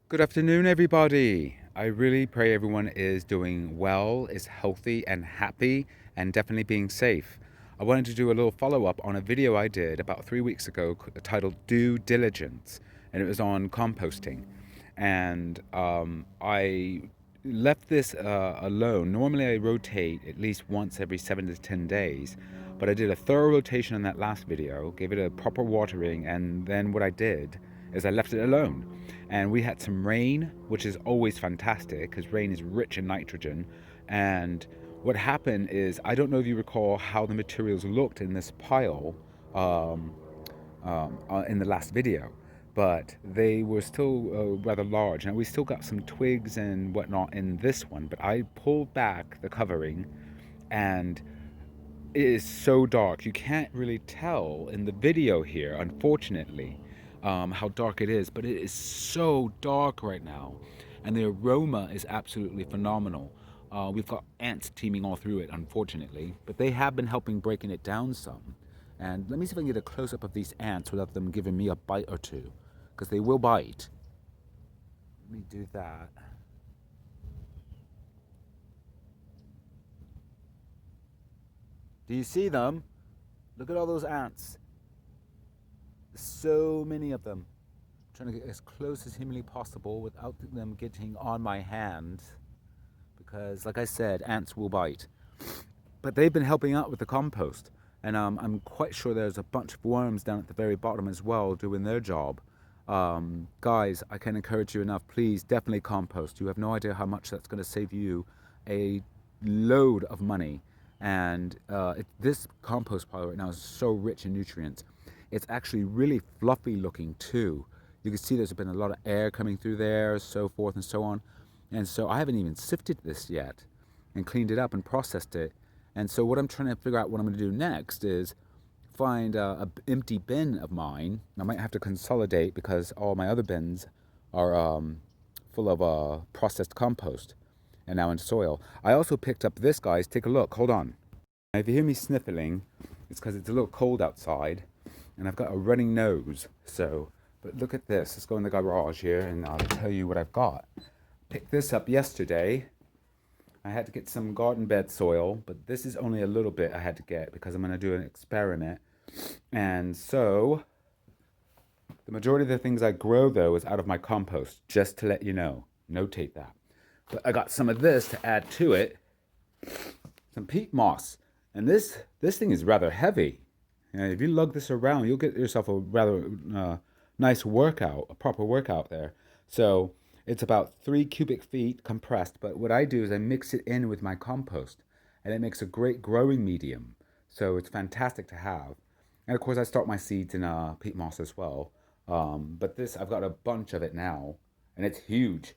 Good afternoon, everybody. I really pray everyone is doing well, is healthy and happy, and definitely being safe. I wanted to do a little follow up on a video I did about 3 weeks ago titled Due Diligence, and it was on composting. And I left this alone. Normally, I rotate at least once every 7 to 10 days, but I did a thorough rotation on that last video, gave it a proper watering, and then what I did is I left it alone. And we had some rain, which is always fantastic because rain is rich in nitrogen. And what happened is, I don't know if you recall how the materials looked in this pile um, in the last video, but they were still rather large. Now we still got some twigs and whatnot in this one, but I pulled back the covering and it is so dark. You can't really tell in the video here, unfortunately, how dark it is, but it is so dark right now. And the aroma is absolutely phenomenal. We've got ants teeming all through it, unfortunately, but they have been helping breaking it down some. And let me see if I can get a close up of these ants without them giving me a bite or two, because they will bite. Let me do that. Do you see them? Look at all those ants. So many of them. I'm trying to get as close as humanly possible without them getting on my hand, because, like I said, ants will bite. But they've been helping out with the compost, and I'm quite sure there's a bunch of worms down at the very bottom as well doing their job. Guys, I can't encourage you enough. Please, definitely compost. You have no idea how much that's going to save you a load of money. And this compost pile right now is so rich in nutrients. It's actually really fluffy looking too. You can see there's been a lot of air coming through there, so forth and so on. And so I haven't even sifted this yet and cleaned it up and processed it. And so what I'm trying to figure out what I'm going to do next is find a empty bin of mine. I might have to consolidate because all my other bins are full of processed compost and now in soil. I also picked up this, guys. Take a look. Hold on. Now, if you hear me sniffling, it's because it's a little cold outside and I've got a running nose. So, but look at this. Let's go in the garage here and I'll tell you what I've got. Picked this up yesterday. I had to get some garden bed soil, but this is only a little bit I had to get because I'm going to do an experiment. And so the majority of the things I grow, though, is out of my compost, just to let you know. Notate that. But I got some of this to add to it. Some peat moss. And this thing is rather heavy. If you lug this around, you'll get yourself a rather nice workout, a proper workout there. So it's about 3 cubic feet compressed. But what I do is I mix it in with my compost. And it makes a great growing medium. So it's fantastic to have. And of course, I start my seeds in peat moss as well. But this, I've got a bunch of it now. And it's huge.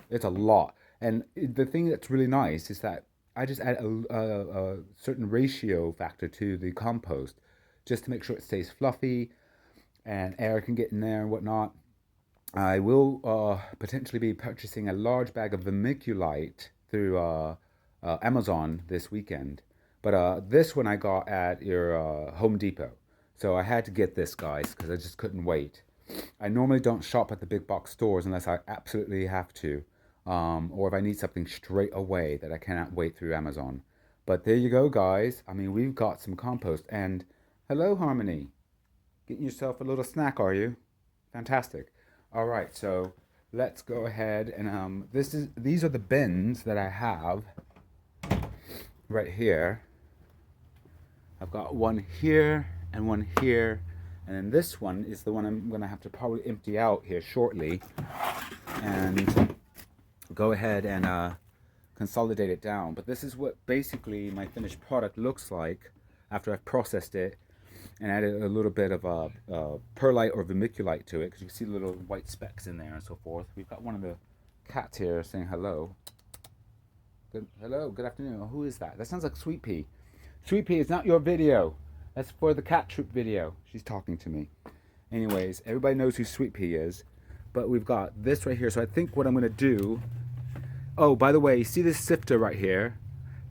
It's a lot. And the thing that's really nice is that I just add a certain ratio factor to the compost just to make sure it stays fluffy and air can get in there and whatnot. I will potentially be purchasing a large bag of vermiculite through Amazon this weekend. But this one I got at your Home Depot. So I had to get this, guys, because I just couldn't wait. I normally don't shop at the big box stores unless I absolutely have to. Or if I need something straight away that I cannot wait through Amazon. But there you go, guys. I mean, we've got some compost. And hello, Harmony. Getting yourself a little snack, are you? Fantastic. All right, so let's go ahead and these are the bins that I have right here. I've got one here and one here, and then this one is the one I'm gonna have to probably empty out here shortly, and go ahead and consolidate it down. But this is what basically my finished product looks like after I've processed it and added a little bit of perlite or vermiculite to it, because you can see the little white specks in there and so forth. We've got one of the cats here saying hello. Hello, good afternoon. Oh, who is that? That sounds like Sweet Pea. Sweet Pea, it's not your video. That's for the cat troop video. She's talking to me. Anyways, everybody knows who Sweet Pea is. But we've got this right here. So I think what I'm going to do... Oh, by the way, you see this sifter right here?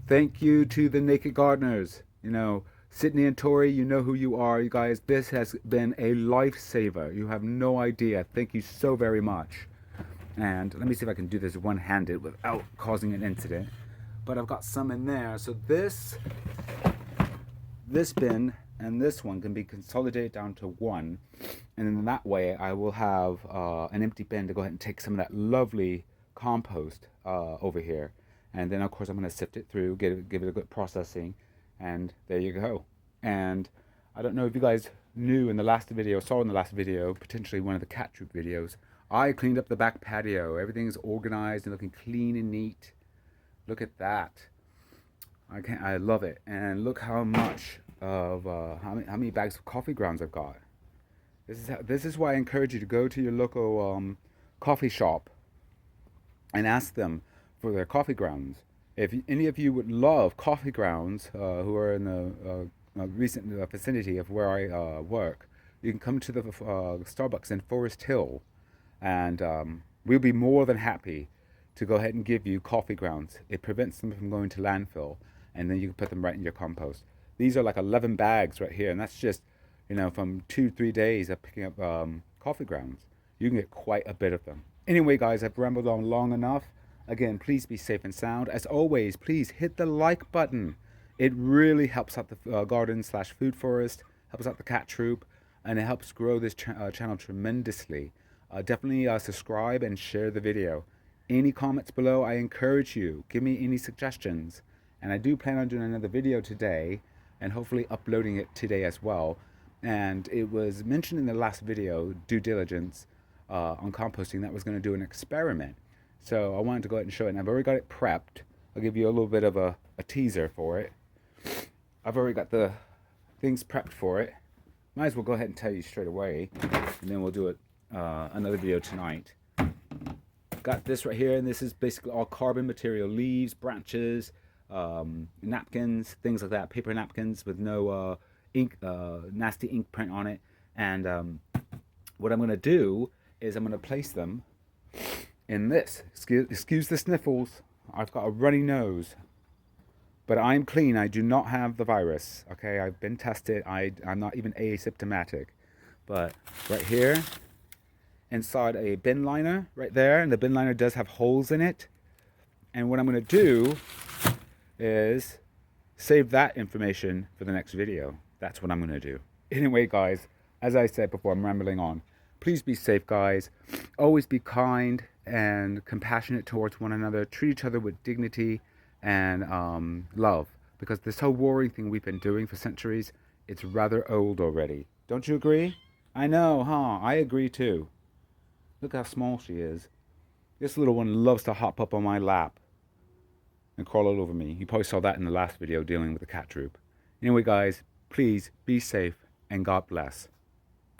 Thank you to the Naked Gardeners. You know, Sydney and Tori, you know who you are. You guys, this has been a lifesaver. You have no idea. Thank you so very much. And let me see if I can do this one-handed without causing an incident. But I've got some in there. So this bin and this one can be consolidated down to one. And in that way, I will have an empty bin to go ahead and take some of that lovely compost over here. And then, of course, I'm going to sift it through, give it a good processing. And there you go. And I don't know if you guys knew in the last video, saw in the last video, potentially one of the cat troop videos, I cleaned up the back patio. Everything's organized and looking clean and neat. Look at that. I love it. And look how much of how many bags of coffee grounds I've got. This is why I encourage you to go to your local coffee shop and ask them for their coffee grounds. If any of you would love coffee grounds who are in the recent vicinity of where I work, you can come to the Starbucks in Forest Hill, and we'll be more than happy to go ahead and give you coffee grounds. It prevents them from going to landfill, and then you can put them right in your compost. These are like 11 bags right here, and that's just, you know, from 2-3 days of picking up coffee grounds. You can get quite a bit of them. Anyway, guys, I've rambled on long enough. Again, please be safe and sound. As always, please hit the like button. It really helps out the garden/food forest, helps out the cat troop, and it helps grow this channel tremendously. Definitely subscribe and share the video. Any comments below, I encourage you. Give me any suggestions. And I do plan on doing another video today, and hopefully uploading it today as well. And it was mentioned in the last video, Due Diligence, on composting, that was going to do an experiment. So I wanted to go ahead and show it, and I've already got it prepped. I'll give you a little bit of a teaser for it. I've already got the things prepped for it. Might as well go ahead and tell you straight away, and then we'll do it another video tonight. Got this right here, and this is basically all carbon material, leaves, branches, napkins, things like that, paper napkins with no ink, nasty ink print on it. And what I'm going to do is I'm going to place them in this. Excuse the sniffles. I've got a runny nose, but I'm clean. I do not have the virus. Okay, I've been tested. I'm not even asymptomatic. But right here, inside a bin liner, right there, and the bin liner does have holes in it. And what I'm going to do is save that information for the next video. That's what I'm going to do. Anyway, guys, as I said before, I'm rambling on. Please be safe, guys. Always be kind and compassionate towards one another. Treat each other with dignity and love. Because this whole warring thing we've been doing for centuries, it's rather old already. Don't you agree? I know, huh? I agree too. Look how small she is. This little one loves to hop up on my lap and crawl all over me. You probably saw that in the last video dealing with the cat troop. Anyway, guys, please be safe and God bless.